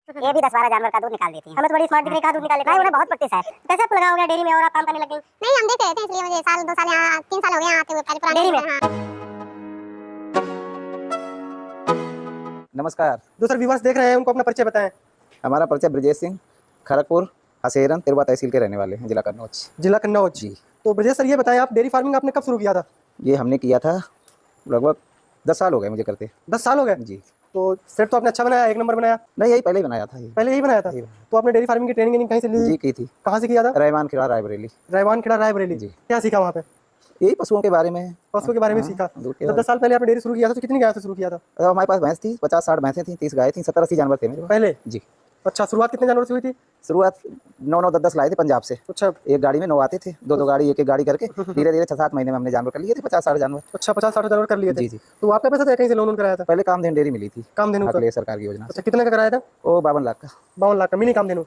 ये भी 10-12 जानवर का दूध निकाल देती हैं। हमें तो बड़ी स्मार्ट दिख रही है, कहाँ दूध निकाल लेती है। नहीं, उन्हें बहुत प्रैक्टिस है। कैसे आपको लगा हो गया डेयरी में और आप काम करने लग गई? नहीं, हम देखते रहते हैं इसलिए मुझे साल 2 साल यहाँ 3 साल हो गए यहाँ आते हुए पहले डेयरी में। हाँ। नमस्कार। जो सर व्यूअर्स देख रहे हैं उनको अपना परिचय बताएं। हमारा परिचय ब्रजेश सिंह, खड़गपुर हसेरन तिरवा तहसील के रहने वाले हैं, जिला कन्नौज। जिला कन्नौज जी। तो ब्रजेश सर ये बताएं, आप डेयरी फार्मिंग आपने कब शुरू किया था? ये हमने किया था लगभग 10 साल हो गए मुझे करते। 10 साल हो गए। जी। तो सेट तो आपने अच्छा बनाया, 1 नंबर बनाया। नहीं, यही पहले ही बनाया था। पहले यही बनाया था। तो आपने डेयरी फार्मिंग की ट्रेनिंग कहीं से ली? जी की थी। कहाँ से किया था? रहमान खेड़ा रायबरेली। रहमान खेड़ा रायबरेली। जी। क्या सीखा वहाँ पे? यही पशुओं के बारे में। पशुओं के बारे में सीखा। जब 10 साल पहले आपने डेयरी शुरू किया था तो कितनी गायों से शुरू किया था? तो हमारे पास भैंस थी, 50-60 भैंसें थी, 30 गाय थी, 70-80 जानवर थे मेरे पास पहले। जी। अच्छा, शुरुआत कितने जानवर से हुई थी? शुरुआत 9-9, 10-10 लाए थे पंजाब से। अच्छा। एक गाड़ी में 9 आते थे, 2-2 गाड़ी, एक गाड़ी करके धीरे धीरे 6-7 महीने में हमने जानवर कर लिए थे, 50-60 जानवर। अच्छा, 50-60 जानवर कर लिए थे। जी जी। तो आपका पैसा था कहीं से लोन कराया था? पहले कामधेनु डेयरी मिली थी, कामधेनु का? सरकार की योजना। अच्छा, कितने का कराया था? वो 52 लाख का। 52 लाख का मिनी कामधेनु।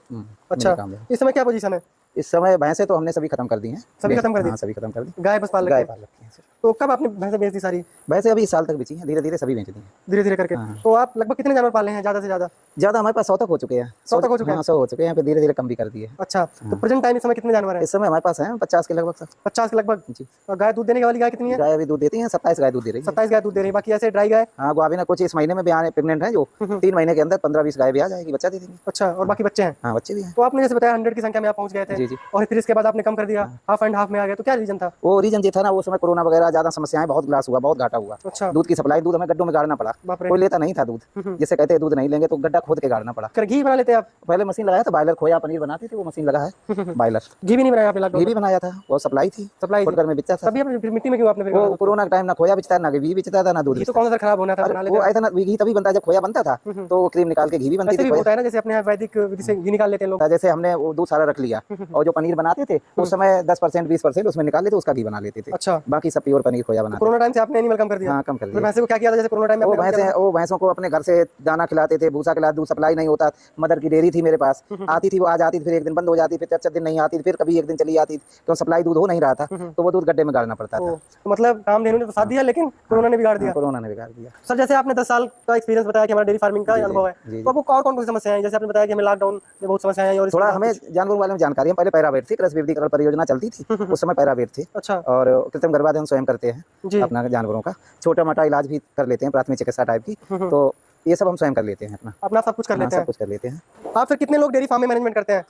अच्छा, इस समय क्या पोजीशन है? इस समय भैंसें तो हमने सभी खत्म कर दी हैं। सभी खत्म कर दी? हाँ, सभी खत्म कर दी। गाय बस पाल गाय रखी है। पाल रखी है सर। तो कब आपने भैंसें बेच दी सारी? वैसे अभी इस साल तक बेची हैं, धीरे धीरे सभी बेच दी हैं। धीरे धीरे करके। हाँ। तो आप लगभग कितने जानवर पाले हैं ज़्यादा से ज़्यादा? ज़्यादा हमारे पास 100 तक हो चुके हैं। 100 तक हो चुके हैं? हाँ, 100 हो चुके हैं, फिर धीरे धीरे कम भी कर दिए। अच्छा, तो प्रेजेंट टाइम इस समय कितने जानवर हैं? इस समय हमारे पास हैं 50 के लगभग सर। 50 के लगभग। जी। और गाय दूध देने वाली गाय कितनी है? गाय अभी दूध देती हैं, 27 गाय दूध दे रही है। 27 गाय दूध दे रही है, बाकी ऐसे ड्राई गाय? हाँ, गाभिन कुछ इस महीने में भी आने प्रेग्नेंट है, जो 3 महीने के अंदर 15-20 गाय भी आ जाएगी, बच्चा दे देंगी। अच्छा, और बाकी बच्चे हैं? हाँ, बच्चे भी हैं। तो आपने जैसे बताया 100 की संख्या में आप पहुंच गए थे। जी जी। और फिर इसके बाद आपने कम कर दिया, हाफ एंड हाफ में आ गए, तो क्या रीजन था? वो रीजन ये था ना, वो समय कोरोना वगैरह ज़्यादा समस्याएं, बहुत ग्लास हुआ, बहुत घाटा हुआ। अच्छा। दूध की सप्लाई, दूध हमें गड्ढों में गाड़ना पड़ा। बाप रे। कोई लेता नहीं था दूध, जैसे कहते हैं दूध नहीं लेंगे तो गड्ढा खोद के गाड़ना पड़ा। कर घी बना लेते आप? पहले मशीन लगाया था, बॉयलर खोया पनीर बनाते थे, वो मशीन लगा है बॉयलर। घी भी नहीं बनाया आपने? घी भी बनाया था, वो सप्लाई थी, सप्लाई फुटकर में बेचा था। तभी आपने फिर मिट्टी में क्यों आपने फिर? वो कोरोना के टाइम ना खोया बेचता, ना घी बेचता था, ना दूध। घी तो कौन सा खराब होना था, बना लेते वो ऐसा ना, घी तभी बनता है जब खोया बनता था, तो क्रीम निकाल के घी भी बनती ऐसे थी। भी होता है ना, जैसे अपने यहाँ वैदिक विधि से घी निकाल लेते हैं लोग। जैसे हमने वो दूध सारा रख लिया और जो पनीर बनाते थे उस समय 10% 20% उसमें निकाल लेते, उसका घी बना लेते थे। अच्छा। बाकी सब प्योर पनीर खोया बनाते। कोरोना टाइम से आपने एनिमल कम कर दिया? हाँ, कम कर तो दिया। भैंसे को क्या किया था जैसे कोरोना टाइम में? वो भैंसों को अपने घर से दाना खिलाते थे, भूसा खिलाते, दूध सप्लाई नहीं होता। मदर की डेयरी थी मेरे पास, आती थी वो, आ जाती थी, फिर एक दिन बंद हो जाती, फिर 4 दिन नहीं आती, फिर कभी एक दिन चली आती, क्यों सप्लाई दूध हो नहीं रहा था, तो वो दूध गड्ढे में गाड़ना पड़ता था। तो मतलब कामधेनु ने तो साथ दिया, लेकिन कोरोना ने बिगाड़ दिया। कोरोना ने बिगाड़ दिया। सर, जैसे आपने 10 साल का एक्सपीरियंस बताया कि हमारा डेयरी फार्मिंग का अनुभव है, तो आपको और कौन सी समस्याएं हैं? जैसे आपने बताया कि हमें लॉकडाउन में बहुत समस्याएं आई, और थोड़ा हमें जानवरों वाले में जानकारी है। पहले पैरावेट थी, कृषि विविधीकरण परियोजना चलती थी, उस समय पैरावेट थी। अच्छा। और कृत्रिम गर्भाधान स्वयं करते जी। हैं अपना, जानवरों का छोटा मोटा इलाज भी कर लेते हैं, प्राथमिक चिकित्सा टाइप की, तो ये सब हम स्वयं कर लेते हैं अपना सब कुछ कर लेते सब हैं? कुछ कर लेते हैं। आप फिर कितने लोग डेयरी फार्म में मैनेजमेंट करते हैं?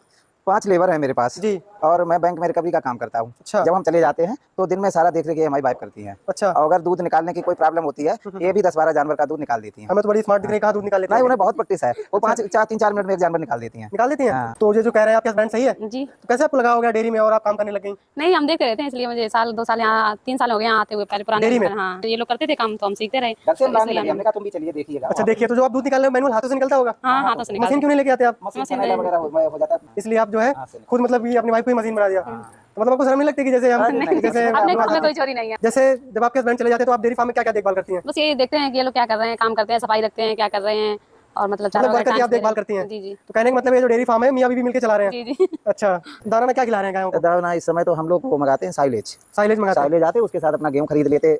5 लेबर है मेरे पास जी। और मैं बैंक में रिकवरी का काम करता हूँ। अच्छा। जब हम चले जाते हैं तो दिन में सारा देख रेख हमारी वाइफ करती हैं। अच्छा। और अगर दूध निकालने की कोई प्रॉब्लम होती है, ये भी 10-12 जानवर का दूध निकाल देती हैं। हमें तो बड़ी स्मार्ट दिख रही है, कहाँ दूध निकाल लेते हैं? नहीं, उन्हें बहुत प्रैक्टिस है, वो 3-4 मिनट में एक जानवर निकाल देती हैं। निकाल देती हैं? हाँ। तो ये जो कह रहे हैं आपके हस्बैंड सही है जी। तो कैसे आपको लगा होगा डेयरी में और आप काम करने लग गई? नहीं, हम देखते रहते हैं, इसलिए मुझे साल 2 साल यहाँ 3 साल हो गए यहाँ आते हुए, पहले पुराने डेयरी में? हाँ, तो ये लोग करते थे काम तो हम सीखते रहे। घर से हम लाने इसलिए लगे, हमने कहा तुम भी चलिए देखिएगा। अच्छा, देखिए, तो जो आप दूध निकाल रहे हो मैनुअल हाथों से निकलता होगा? हाँ, हाथों से मशीन निकाल क्यों नहीं लेके आते आप? मशीन वगैरह हो जाता है। इसलिए आप जो है खुद मतलब ये अपनी वाइफ को ही मशीन बना दिया। तो मतलब आपको शर्म नहीं लगती कि जैसे हम जैसे अपने घर में कोई चोरी नहीं है। जैसे जब आपके हस्बैंड चले जाते हैं तो आप डेयरी फार्म में क्या क्या देखभाल करती हैं? बस ये देखते हैं कि ये लोग क्या कर रहे हैं, काम करते हैं, सफाई रखते हैं, क्या कर रहे हैं, और मतलब चारा मतलब वर्कर की वगैरह आप देखभाल करती हैं? जी जी। तो कहने का मतलब ये जो डेयरी फार्म है मियां बीवी मिलके चला रहे हैं? जी जी। अच्छा, दाना में क्या खिला रहे हैं गायों को? दाना इस समय तो हम लोग वो मंगाते हैं साइलेज। साइलेज मंगाते हैं? साइलेज आते हैं, उसके साथ अपना गेहूं खरीद लेते,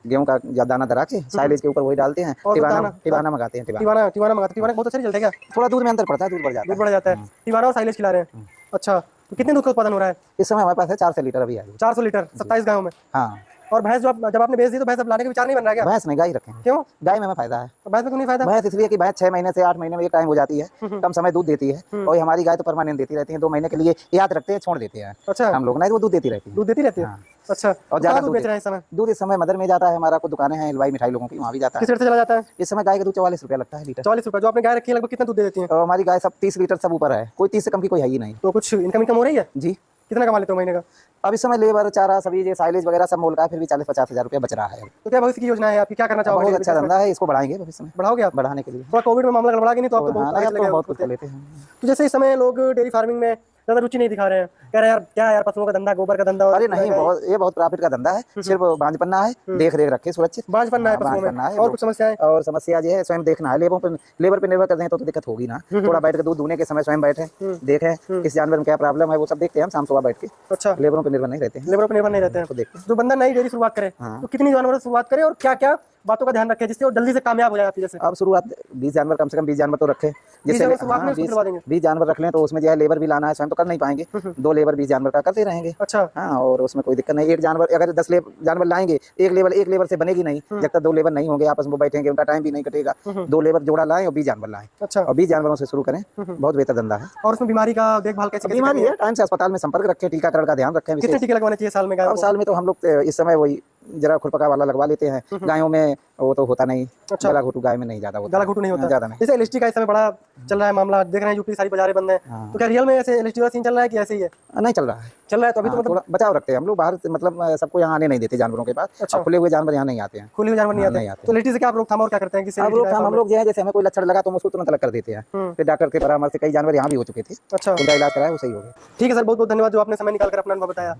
गेहूं का दाना दरा के साइलेज के ऊपर वही डालते हैं। टिवाना मंगाते हैं। टिवाना मंगाते हैं? टिवाना बहुत अच्छा रिजल्ट है क्या? थोड़ा दूध में अंतर पड़ता है, दूध बढ़ जाता है। दूध बढ़ जाता है। टिवाना और साइलेज खिला रहे हैं? अच्छा, तो कितने दूध का उत्पादन हो रहा है इस समय? हमारे पास है 400 लीटर अभी आई। 400 लीटर 27 गायों में? हाँ। और भैंस जब आपने बेच दी तो भैंस अब लाने का विचार नहीं बन रहा क्या? भैंस नहीं, गाय रखें। क्यों? गाय में हमें फायदा है। तो भैंस में क्यों नहीं फायदा? भैंस इसलिए कि भैंस 6 महीने से 8 महीने में एक टाइम हो जाती है, कम समय दूध देती है, और हमारी गाय तो परमानेंट देती रहती है, 2 महीने के लिए याद रखते हैं, छोड़ देते हैं। अच्छा। हम लोग नहीं, वो दूध देती रहती है। दूध देती रहती है? अच्छा। और ज्यादा दूध बेच रहे हैं इस समय? दूध इस समय मदर में जाता है, हमारा कुछ दुकानें हैं हलवाई मिठाई लोगों की, वहाँ भी जाता है। किस रेट से चला जाता है इस समय गाय का दूध 44 रुपया लगता है लीटर। 44 रुपये। जो आपने गाय रखी है लगभग कितना दूध दे देती है? और हमारी गाय सब 30 लीटर सब ऊपर है, कोई 30 से कम की कोई है ही नहीं। तो कुछ इनकम हो रही है? जी। कितना कमा लेते हो महीने का? अब इस समय लेबर चारा सभी ये साइलेज वगैरह सब मोल का है, फिर भी 40-50 हज़ार रुपया बच रहा है। तो क्या भविष्य की योजना है आपकी, क्या करना चाहोगे? बहुत अच्छा धंधा है, इसको बढ़ाएंगे भविष्ष्य में। बढ़ाओगे आप? बढ़ाने के लिए थोड़ा कोविड में मामला गड़बड़ा के नहीं तो आपको बहुत आगे बहुत कुछ कर लेते हैं। तो जैसे इस समय लोग डेयरी फार्मिंग में ज्यादा रुचि नहीं दिखा रहे हैं, कह रहे हैं यार क्या यार पशुओं का धंधा, गोबर का धंधा। अरे नहीं, ये बहुत प्रॉफिट का धंधा है, सिर्फ बांझपन्ना है, देख रेख रखे सुरक्षित बांझपन्ना है पशुओं में, और कुछ समस्याएं? और समस्या ये है स्वयं देखना है, लेबर पे निर्भर करते हैं तो दिक्कत होगी ना। थोड़ा बैठ के दूध दूने के समय स्वयं बैठे देखें किस जानवर में क्या प्रॉब्लम है, वो सब देखते हैं हम शाम सुबह बैठ के। अच्छा। लेबरों पर निर्भर नहीं रहते हैं। लेबरों पर निर्भर नहीं रहते हैं। तो देखते हैं जो बंदा नई डेयरी शुरुआत करे तो कितनी जानवरों से शुरुआत करे और क्या क्या बातों का ध्यान रखें जिससे वो जल्दी से कामयाब हो जाए आपकी जैसे। अब शुरुआत 20 जानवर, कम से कम 20 जानवर तो रखें, जिससे जानवर शुरुआत में उसको दिलवा देंगे। 20 जानवर रख लें तो उसमें जो है लेबर भी लाना है, स्वयं तो कर नहीं पाएंगे, 2 लेबर 20 जानवर का करते रहेंगे। अच्छा। हाँ, और उसमें कोई दिक्कत नहीं। एक जानवर अगर 10 जानवर लाएंगे, एक लेबर से बनेगी नहीं, जब तक 2 लेबर नहीं होंगे आपस में बैठेंगे, उनका टाइम भी नहीं कटेगा। 2 लेबर जोड़ा लाएं और 20 जानवर लाएं, अच्छा। और 20 जानवरों से शुरू करें, बहुत बेहतर धंधा है। और उसमें बीमारी का देखभाल कैसे बीमारी है, टाइम से अस्पताल में संपर्क रखें, टीकाकरण का ध्यान रखें। कितने टीके लगवाने चाहिए साल में गाय अब को? साल में तो हम लोग इस समय वही जरा खुरपका वाला लगवा लेते हैं, गायों में वो तो होता नहीं। अच्छा। गला घुटू गाय में नहीं ज्यादा होता, गला घुटू नहीं होता ज्यादा नहीं। जैसे एलएसटी का इस समय बड़ा चल रहा है मामला, देख रहे हैं यूपी सारी बाजारें बंद हैं, तो क्या रियल में ऐसे एलएसटी वाला सीन चल रहा है कि ऐसे ही है? नहीं चल रहा है, चल रहा है तो अभी तो मतलब थोड़ा बचाव रखते हैं हम लोग, बाहर से मतलब सबको यहाँ आने नहीं देते जानवरों के पास। अच्छा। और खुले हुए जानवर यहाँ नहीं आते हैं, खुले हुए जानवर नहीं हाँ, नहीं आते, आते। तो एलएसटी से क्या आप रोकथाम और क्या करते हैं कि अब रोकथाम हम लोग जो है, जैसे हमें कोई लक्षण लगा तो हम उसको तुरंत अलग कर देते हैं। फिर डॉक्टर के परामर्श से कई जानवर यहाँ भी हो चुके थे, अच्छा, उनका इलाज कराया, वो सही हो गया। ठीक है सर, बहुत बहुत धन्यवाद जो आपने समय निकाल कर अपना अनुभव बताया।